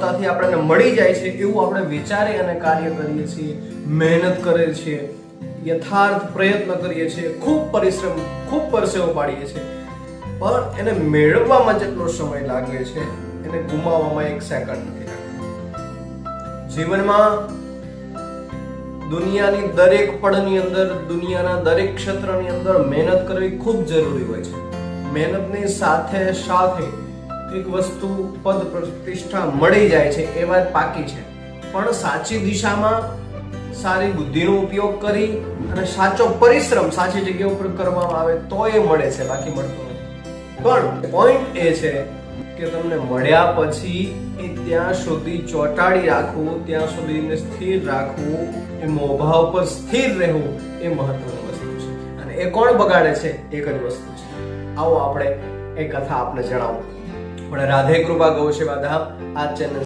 સરળતાથી આપણને મળી જાય છે એવું આપણે વિચારી અને કાર્ય કરીએ છીએ, મહેનત કરીએ છીએ, યથાર્થ પ્રયત્ન કરીએ છીએ, ખૂબ પરિશ્રમ, ખૂબ પરસેવો પાડીએ છીએ, પણ એને મેળવવામાં જેટલો સમય લાગે છે એને ગુમાવવામાં 1 સેકન્ડ નથી લાગતો. જીવનમાં દુનિયાની દરેક પળની અંદર, દુનિયાના દરેક ક્ષેત્રની અંદર મહેનત કરવી ખૂબ જરૂરી હોય છે. મહેનતની સાથે સાથે એક વસ્તુ પદ પ્રતિષ્ઠા મળી જાય છે એ વાત પાકી છે, પણ સાચી દિશામાં સારી બુદ્ધિનો ઉપયોગ કરી અને સાચો પરિશ્રમ સાચી જગ્યા ઉપર કરવામાં આવે તો એ મળે છે, બાકી મળતું નથી. પણ પોઈન્ટ એ છે કે તમને મળ્યા પછી એ ત્યાં સુધી ચોંટાડી રાખવું, ત્યાં સુધી એને સ્થિર રાખવું, એ મોભા ઉપર સ્થિર રહેવું એ મહત્વની વસ્તુ છે. અને એ કોણ બગાડે છે? એક જ વસ્તુ છે. આવો આપણે એ કથા આપને જણાવું. પણ રાધે કૃપા ગૌ સેવા ધામ આ ચેનલ